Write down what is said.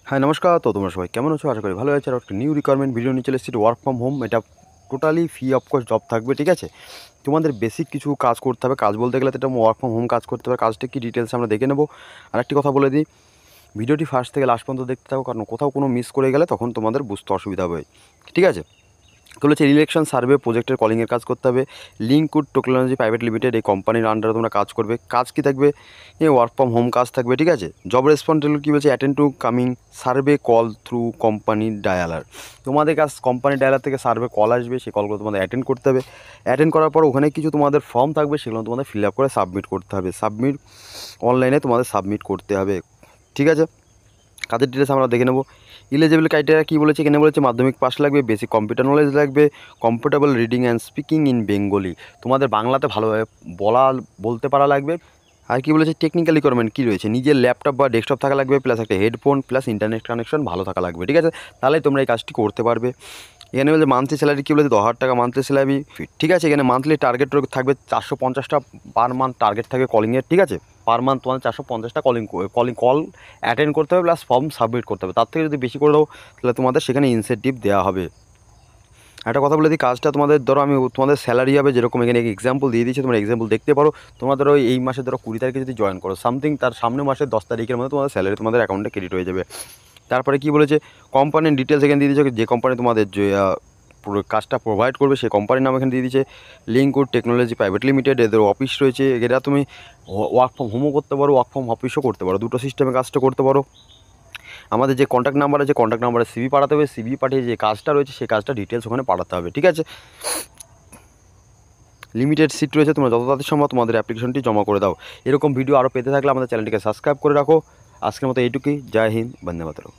হ্যাঁ নমস্কার। তো তোমরা সবাই কেমন আছো? আশা করি ভালো আছে। আর একটা নিউ রিকোয়ারমেন্ট ভিডিও নিয়ে চলে এসেছি, ওয়ার্ক ফ্রম হোম। এটা totally free of cost job থাকবে, ঠিক আছে? তোমাদের বেসিক কিছু কাজ করতে হবে। কাজ বলতে গেলে তো এটা ওয়ার্ক ফ্রম হোম কাজ করতে হবে। কাজটা কি ডিটেলস আমরা দেখে নেবো। আর একটি কথা বলে দিই, ভিডিওটি ফার্স্ট থেকে লাস্ট পর্যন্ত দেখতে থাকো, কারণ কোথাও কোনো মিস করে গেলে তখন তোমাদের বুঝতে অসুবিধা হবে, ঠিক আছে? তো হচ্ছে ইলেকশন সার্ভে প্রজেক্টের কলিংয়ের কাজ করতে হবে। লিঙ্কউড টেকনোলজি প্রাইভেট লিমিটেড এই কোম্পানির আন্ডারে তোমরা কাজ করবে। কাজ কি থাকবে? ওয়ার্ক ফ্রম হোম কাজ থাকবে, ঠিক আছে? জব রেসপন্সিবিলিটি কী বলছে? Attend two coming survey call through company dialler. তোমাদের কাজ কোম্পানি ডায়ালার থেকে সার্ভে কল আসবে, সেই কলগুলো তোমাদের অ্যাটেন্ড করতে হবে। অ্যাটেন্ড করার পর ওখানে কিছু তোমাদের ফর্ম থাকবে, সেগুলো তোমাদের ফিল আপ করে সাবমিট করতে হবে। অনলাইনে তোমাদের সাবমিট করতে হবে, ঠিক আছে? কাজের ডিটেলস আমরা দেখে নেব। ইলিজিবল ক্রাইটেরিয়া কী বলেছে? এখানে বলেছে মাধ্যমিক পাস লাগবে, বেসিক কম্পিউটার নলেজ লাগবে, comfortable reading and speaking in Bengali. তোমাদের বাংলাতে ভালোভাবে বলতে পারা লাগবে। আর কি বলেছে? টেকনিক্যাল রিকোয়ারমেন্ট কী রয়েছে? নিজের ল্যাপটপ বা ডেস্কটপ থাকা লাগবে, প্লাস একটা হেডফোন, প্লাস ইন্টারনেট কানেকশন ভালো থাকা লাগবে, ঠিক আছে? তাহলেই তোমরা এই কাজটি করতে পারবে। এখানে বলছে মান্থলি স্যালারি কী বলেছে? 10,000 টাকা মান্থলি স্যালারি, ঠিক আছে? এখানে মান্থলি টার্গেট থাকবে 450টা পার মান্থ টার্গেট থাকে কলিংয়ের, ঠিক আছে? পার মান্থ তোমাদের 450টা কল অ্যাটেন্ড করতে হবে, প্লাস ফর্ম সাবমিট করতে হবে। তার থেকে যদি বেশি করে দাও তাহলে তোমাদের সেখানে ইনসেন্টিভ দেওয়া হবে। একটা কথা বলে দিই, কাজটা তোমাদের ধরো আমি তোমাদের স্যালারি হবে যেরকম, এখানে এক্সাম্পল দিয়ে দিচ্ছি, তোমরা এক্সাম্পল দেখতে পারো। তোমরা ধরো এই মাসে ধরো 20 তারিখে যদি জয়েন করো, সামথিং তার সামনের মাসের 10 তারিখের মধ্যে তোমাদের স্যালারি তোমাদের অ্যাকাউন্টে ক্রেডিট হয়ে যাবে। তারপরে কি বলেছে? কোম্পানির ডিটেলস এখানে দিয়ে দিচ্ছে, যে কোম্পানি তোমাদের যে পুরো কাজটা প্রোভাইড করবে সেই কোম্পানির নাম এখানে দিয়ে দিচ্ছে। লিঙ্কউড টেকনোলজি প্রাইভেট লিমিটেড, এদের অফিস রয়েছে। এরা তুমি ওয়ার্ক ফ্রম হোমও করতে পারো, ওয়ার্ক ফ্রম অফিসও করতে পারো, দুটো সিস্টেমে কাজটা করতে পারো। আমাদের যে কন্ট্যাক্ট নাম্বার আছে, কন্ট্যাক্ট নাম্বারে সিভি পাঠাতে হবে। সিভি পাঠিয়ে যে কাজটা রয়েছে সেই কাজটা ডিটেলস ওখানে পাঠাতে হবে, ঠিক আছে? লিমিটেড সিট রয়েছে, তোমরা যত তাড়াতাড়ি সম্ভব তোমাদের অ্যাপ্লিকেশনটি জমা করে দাও। এরকম ভিডিও আরও পেতে থাকলে আমাদের চ্যানেলটিকে সাবস্ক্রাইব করে রাখো। আজকের মতো এইটুকুই। জয় হিন্দ, বন্দে মাতরম।